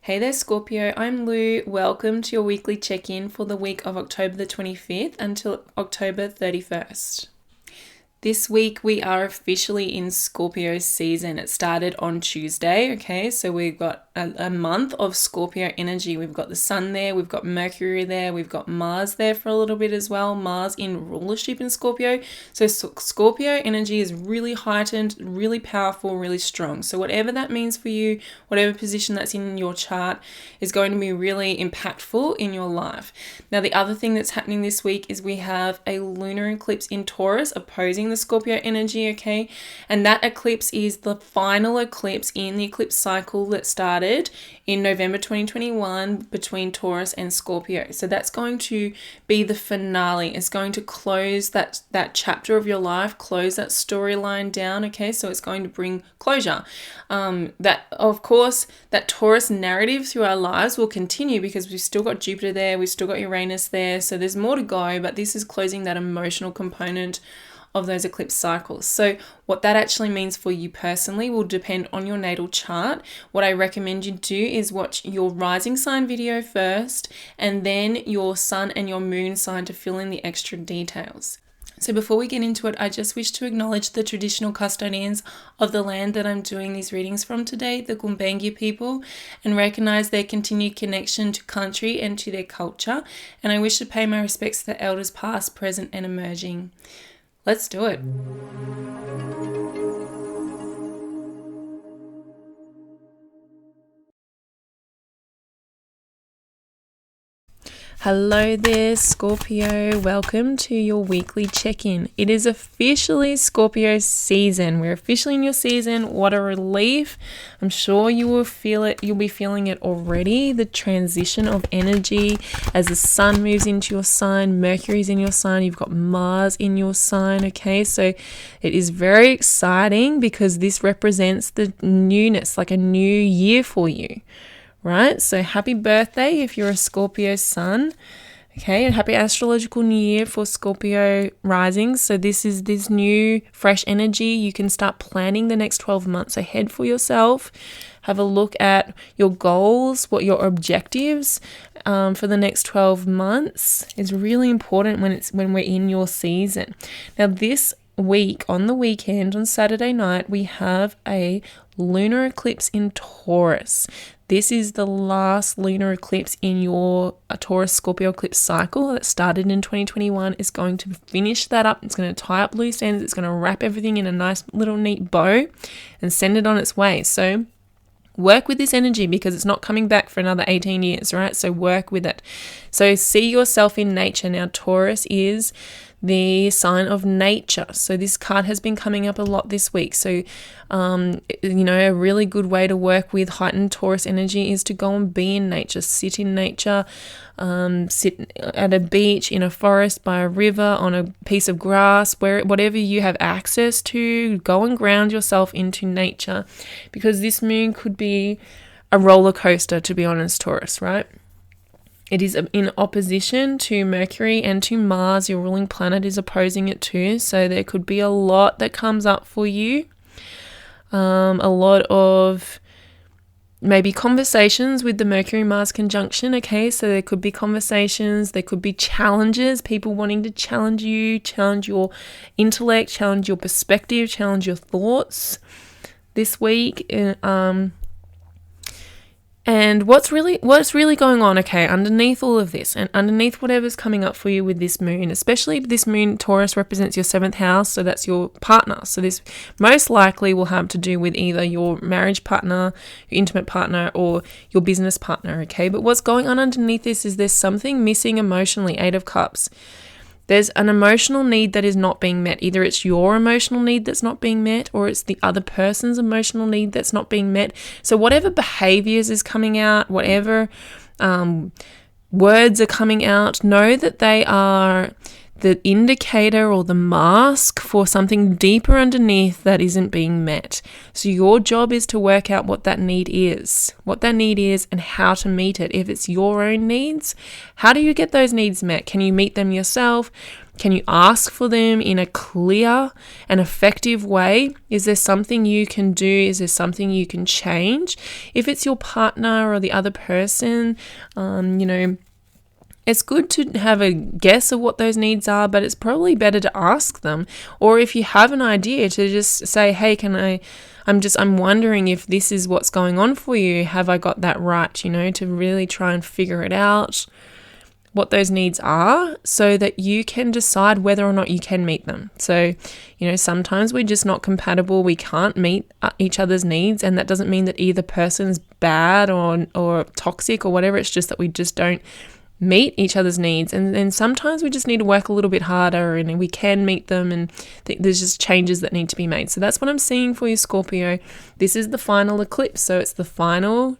Hey there, Scorpio. I'm Lou. Welcome to your weekly check-in for the week of October the 25th until October 31st. This week we are officially in Scorpio season. It started on Tuesday, okay? So we've got a month of Scorpio energy. We've got the sun there, we've got Mercury there, we've got Mars there for a little bit as well. Mars in rulership in Scorpio. So Scorpio energy is really heightened, really powerful, really strong. So whatever that means for you, whatever position that's in your chart is going to be really impactful in your life. Now, the other thing that's happening this week is we have a lunar eclipse in Taurus opposing the Scorpio energy, okay? And that eclipse is the final eclipse in the eclipse cycle that started in November 2021 between Taurus and Scorpio. So that's going to be the finale. It's going to close that chapter of your life, close that storyline down, okay? So it's going to bring closure. That, of course, that Taurus narrative through our lives will continue because we've still got Jupiter there, we've still got Uranus there, so there's more to go, but this is closing that emotional component of those eclipse cycles. So what that actually means for you personally will depend on your natal chart. What I recommend you do is watch your rising sign video first and then your sun and your moon sign to fill in the extra details. So before we get into it, I just wish to acknowledge the traditional custodians of the land that I'm doing these readings from today, the Gumbaynggirr people, and recognize their continued connection to country and to their culture. And I wish to pay my respects to the elders past, present, and emerging. Let's do it. Hello there, Scorpio. Welcome to your weekly check-in. It is officially Scorpio season. We're officially in your season. What a relief. I'm sure you will feel it. You'll be feeling it already. The transition of energy as the sun moves into your sign, Mercury's in your sign, you've got Mars in your sign, okay? So it is very exciting because this represents the newness, like a new year for you. Right? So happy birthday if you're a Scorpio sun. Okay, and happy astrological new year for Scorpio rising. So this is this new fresh energy. You can start planning the next 12 months ahead for yourself. Have a look at your goals, what your objectives for the next 12 months is really important when we're in your season. Now this week, on the weekend, on Saturday night, we have a lunar eclipse in Taurus. This is the last lunar eclipse in your Taurus Scorpio eclipse cycle that started in 2021. It's going to finish that up. It's going to tie up loose ends. It's going to wrap everything in a nice little neat bow and send it on its way. So work with this energy because it's not coming back for another 18 years, right? So work with it. So see yourself in nature. Now, Taurus is the sign of nature. So this card has been coming up a lot this week. So, a really good way to work with heightened Taurus energy is to go and be in nature, sit in nature, sit at a beach, in a forest, by a river, on a piece of grass, whatever you have access to, go and ground yourself into nature because this moon could be a roller coaster, to be honest, Taurus, right? It is in opposition to Mercury and to Mars. Your ruling planet is opposing it too. So there could be a lot that comes up for you. A lot of maybe conversations with the Mercury-Mars conjunction, okay? So there could be conversations, there could be challenges, people wanting to challenge you, challenge your intellect, challenge your perspective, challenge your thoughts this week. And what's really going on, okay, underneath all of this and underneath whatever's coming up for you with this moon, especially this moon, Taurus represents your 7th house, so that's your partner. So this most likely will have to do with either your marriage partner, your intimate partner, or your business partner, okay? But what's going on underneath this is there's something missing emotionally, 8 of Cups. There's an emotional need that is not being met. Either it's your emotional need that's not being met or it's the other person's emotional need that's not being met. So whatever behaviors is coming out, whatever words are coming out, know that they are the indicator or the mask for something deeper underneath that isn't being met. So your job is to work out what that need is and how to meet it. If it's your own needs, how do you get those needs met? Can you meet them yourself? Can you ask for them in a clear and effective way? Is there something you can do? Is there something you can change? If it's your partner or the other person, it's good to have a guess of what those needs are, but it's probably better to ask them. Or if you have an idea, to just say, hey, I'm wondering if this is what's going on for you. Have I got that right? To really try and figure it out, what those needs are, so that you can decide whether or not you can meet them. So, sometimes we're just not compatible. We can't meet each other's needs, and that doesn't mean that either person's bad or toxic or whatever. It's just that we just don't meet each other's needs, and then sometimes we just need to work a little bit harder, and we can meet them, and there's just changes that need to be made. So that's what I'm seeing for you, Scorpio. This is the final eclipse, so it's the final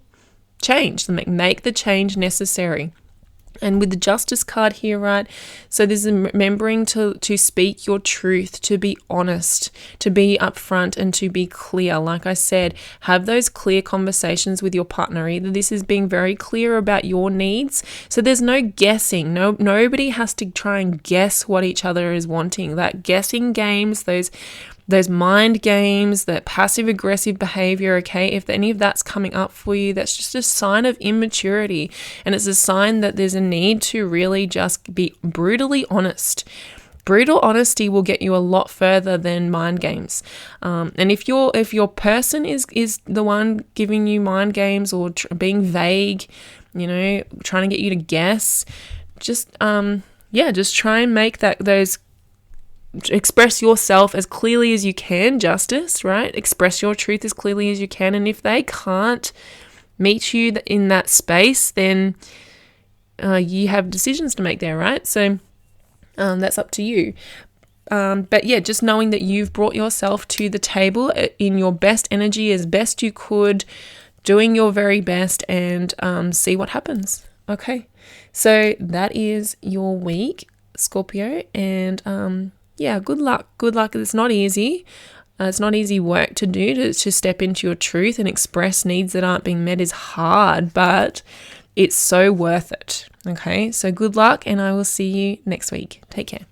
change. Make the change necessary. And with the Justice card here, right? So this is remembering to speak your truth, to be honest, to be upfront, and to be clear. Like I said, have those clear conversations with your partner. Either this is being very clear about your needs, so there's no guessing. Nobody has to try and guess what each other is wanting. That guessing games, those mind games, that passive aggressive behavior, okay, if any of that's coming up for you, that's just a sign of immaturity. And it's a sign that there's a need to really just be brutally honest. Brutal honesty will get you a lot further than mind games. And if your person is the one giving you mind games or being vague, trying to get you to guess, just try and make those express yourself as clearly as you can, Justice, right? Express your truth as clearly as you can. And if they can't meet you in that space, then you have decisions to make there, right? So that's up to you. But yeah, just knowing that you've brought yourself to the table in your best energy as best you could, doing your very best, and see what happens. Okay, so that is your week, Scorpio, and good luck. Good luck. It's not easy. It's not easy work to do, to step into your truth and express needs that aren't being met is hard, but it's so worth it. Okay, so good luck, and I will see you next week. Take care.